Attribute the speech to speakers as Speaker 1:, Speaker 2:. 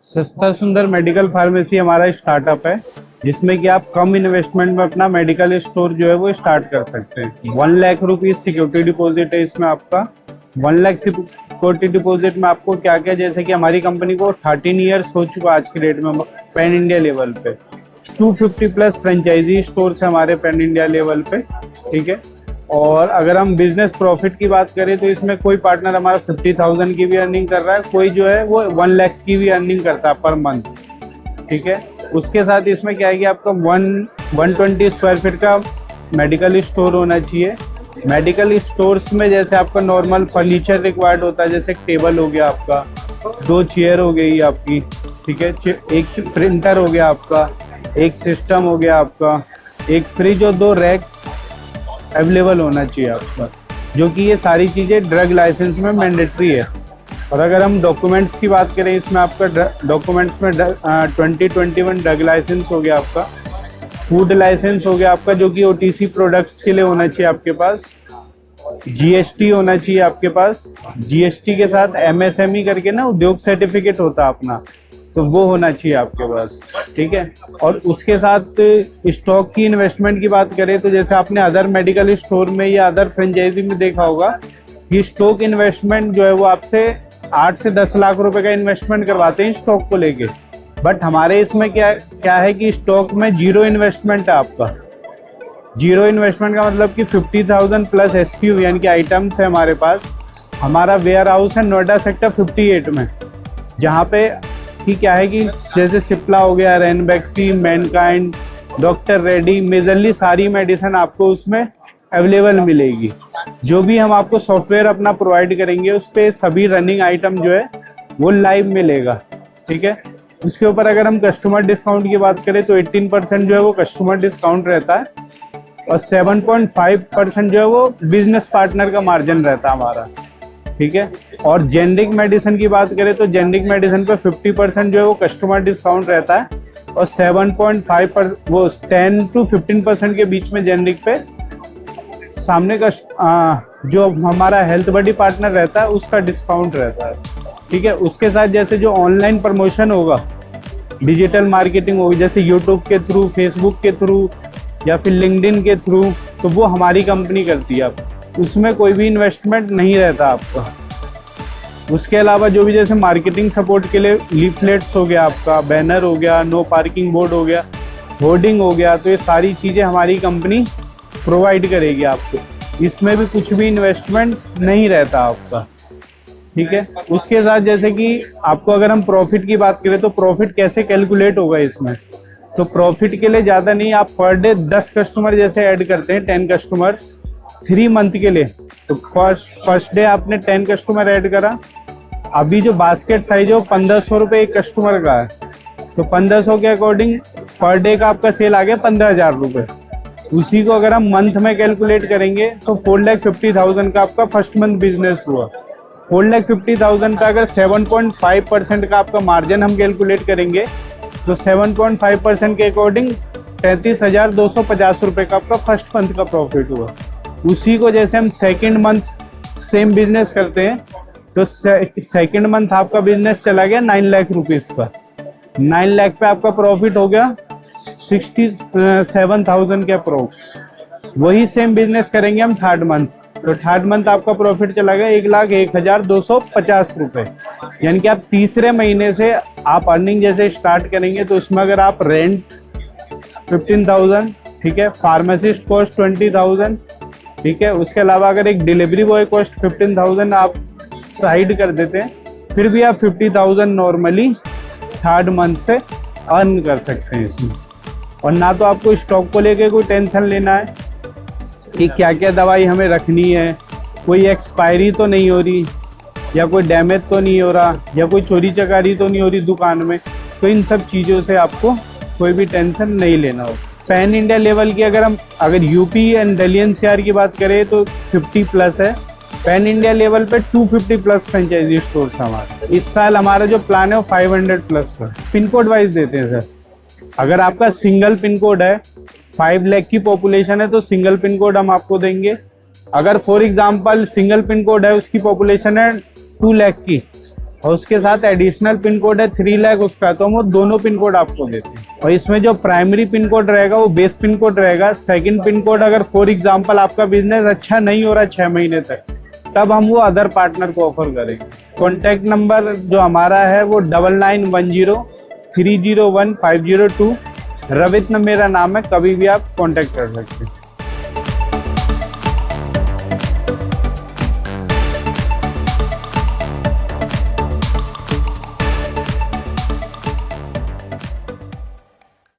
Speaker 1: सस्ता सुंदर medical pharmacy हमारा स्टार्टअप है, जिसमें कि आप कम इन्वेस्टमेंट में अपना मेडिकल स्टोर जो है वो स्टार्ट कर सकते हैं। 1 लाख रुपीज सिक्योरिटी डिपॉजिट है इसमें आपका। 1 लाख सिक्योरिटी डिपॉजिट में आपको क्या क्या, जैसे कि हमारी कंपनी को 13 ईयर्स हो चुका आज की डेट में पैन इंडिया लेवल पे। 250 प्लस फ्रेंचाइजी स्टोर्स है हमारे पैन इंडिया लेवल पे, ठीक है। और अगर हम बिजनेस प्रॉफिट की बात करें तो इसमें कोई पार्टनर हमारा 50,000 की भी अर्निंग कर रहा है, कोई जो है वो 1 लाख की भी अर्निंग करता है पर मंथ, ठीक है। उसके साथ इसमें क्या है कि आपका 120 स्क्वायर फीट का मेडिकल स्टोर होना चाहिए। मेडिकल स्टोर्स में जैसे आपका नॉर्मल फर्नीचर रिक्वायर्ड होता है, जैसे टेबल हो गया आपका, 2 चेयर हो गई आपकी, ठीक है, एक प्रिंटर हो गया आपका, एक सिस्टम हो गया आपका, एक फ्रिज और 2 रैक अवेलेबल होना चाहिए आपका, जो कि ये सारी चीज़ें ड्रग लाइसेंस में मैंडेटरी है। और अगर हम डॉक्यूमेंट्स की बात करें, इसमें आपका डॉक्यूमेंट्स में 2021 ड्रग लाइसेंस हो गया आपका, फूड लाइसेंस हो गया आपका, जो कि OTC प्रोडक्ट्स के लिए होना चाहिए आपके पास, GST होना चाहिए आपके पास, GST के साथ MSME करके ना उद्योग सर्टिफिकेट होता है अपना, तो वो होना चाहिए आपके पास, ठीक है। और उसके साथ स्टॉक की इन्वेस्टमेंट की बात करें तो जैसे आपने अदर मेडिकल स्टोर में या अदर फ्रेंचाइजी में देखा होगा कि स्टॉक इन्वेस्टमेंट जो है वो आपसे 8 से 10 लाख रुपए का इन्वेस्टमेंट करवाते हैं स्टॉक को लेके। बट हमारे इसमें क्या है कि स्टॉक में 0 इन्वेस्टमेंट है आपका। 0 इन्वेस्टमेंट का मतलब कि 50,000 प्लस SKU यानी कि आइटम्स है हमारे पास। हमारा वेयर हाउस है नोएडा सेक्टर 58 में, जहाँ पे कि क्या है कि जैसे सिप्ला हो गया, Ranbaxy, Mankind, doctor ready, majorly सारी मेडिसिन आपको उसमें अवेलेबल मिलेगी। जो भी हम आपको सॉफ्टवेयर अपना प्रोवाइड करेंगे उस पर सभी रनिंग आइटम जो है वो लाइव मिलेगा, ठीक है। उसके ऊपर अगर हम कस्टमर डिस्काउंट की बात करें तो 18% जो है वो कस्टमर डिस्काउंट रहता है और 7.5% जो है वो बिजनेस पार्टनर का मार्जिन रहता है हमारा, ठीक है। और जेनरिक मेडिसिन की बात करें तो जेनरिक मेडिसिन पे 50% जो है वो कस्टमर डिस्काउंट रहता है और 7.5 वो 10 to 15% के बीच में जेनरिक पे सामने का जो हमारा हेल्थ बॉडी पार्टनर रहता है उसका डिस्काउंट रहता है, ठीक है। उसके साथ जैसे जो ऑनलाइन प्रमोशन होगा, डिजिटल मार्केटिंग होगी, जैसे यूट्यूब के थ्रू, फेसबुक के थ्रू या फिर लिंक्डइन के थ्रू, तो वो हमारी कंपनी करती है। अब उसमें कोई भी इन्वेस्टमेंट नहीं रहता आपका। उसके अलावा जो भी जैसे मार्केटिंग सपोर्ट के लिए लीफलेट्स हो गया आपका, बैनर हो गया, नो पार्किंग बोर्ड हो गया, होर्डिंग हो गया, तो ये सारी चीज़ें हमारी कंपनी प्रोवाइड करेगी आपको। इसमें भी कुछ भी इन्वेस्टमेंट नहीं रहता आपका, ठीक है। उसके साथ जैसे कि आपको अगर हम प्रॉफिट की बात करें तो प्रॉफिट कैसे कैलकुलेट होगा इसमें, तो प्रॉफिट के लिए ज़्यादा नहीं, आप पर डे 10 कस्टमर जैसे ऐड करते हैं, 10 कस्टमर्स 3 मंथ के लिए, तो फर्स्ट डे आपने 10 कस्टमर ऐड करा। अभी जो बास्केट साइज है वो 1500 रुपये एक कस्टमर का है, तो 1500 के अकॉर्डिंग पर डे का आपका सेल आ गया 15,000 रुपये। उसी को अगर हम मंथ में कैलकुलेट करेंगे तो 4,50,000 का आपका फर्स्ट मंथ बिजनेस हुआ। 4,50,000 का अगर 7.5% का आपका मार्जिन हम कैलकुलेट करेंगे तो 7.5% के अकॉर्डिंग 33,250 रुपये का आपका फर्स्ट मंथ का प्रॉफिट हुआ। उसी को जैसे हम सेकंड मंथ सेम बिजनेस करते हैं तो सेकंड मंथ आपका बिजनेस चला गया 9 लाख रुपीस का। 9 लाख पे आपका प्रॉफिट हो गया 67,000 के अप्रोक्स। वही सेम बिजनेस करेंगे हम थर्ड मंथ, तो थर्ड मंथ आपका प्रॉफिट चला गया 1,01,250 रुपये। यानी कि आप तीसरे महीने से आप अर्निंग जैसे स्टार्ट करेंगे तो उसमें अगर आप रेंट 15,000, ठीक है, फार्मासिस्ट कॉस्ट 20,000, ठीक है, उसके अलावा अगर एक डिलीवरी बॉय कॉस्ट 15,000 आप साइड कर देते हैं, फिर भी आप 50,000 नॉर्मली थर्ड मंथ से अर्न कर सकते हैं इसमें। और ना तो आपको स्टॉक को लेके कोई टेंशन लेना है कि क्या क्या दवाई हमें रखनी है, कोई एक्सपायरी तो नहीं हो रही, या कोई डैमेज तो नहीं हो रहा, या कोई चोरी चकारी तो नहीं हो रही दुकान में, तो इन सब चीज़ों से आपको कोई भी टेंशन नहीं लेना हो। पैन इंडिया लेवल की अगर यूपी एंड दिल्ली NCR की बात करें तो 50 प्लस है। पैन इंडिया लेवल पे 250 प्लस फ्रेंचाइजी स्टोर्स हमारे। इस साल हमारा जो प्लान है वो 500 प्लस का पिन कोड वाइज देते हैं सर। अगर आपका सिंगल पिन कोड है, 5 लाख की पॉपुलेशन है, तो सिंगल पिन कोड हम आपको देंगे। अगर for example single pin code है, उसकी पॉपुलेशन है 2 लाख की और उसके साथ एडिशनल पिन कोड है 3 लाख उसका, तो हम वो दोनों पिन कोड आपको देते हैं। और इसमें जो प्राइमरी पिन कोड रहेगा वो बेस पिन कोड रहेगा। सेकंड पिन कोड अगर फॉर एग्जांपल आपका बिजनेस अच्छा नहीं हो रहा 6 महीने तक, तब हम वो अदर पार्टनर को ऑफर करेंगे। कॉन्टैक्ट नंबर जो हमारा है वो 9910 301 502। रवित्न मेरा नाम है, कभी भी आप कॉन्टैक्ट कर सकते हैं।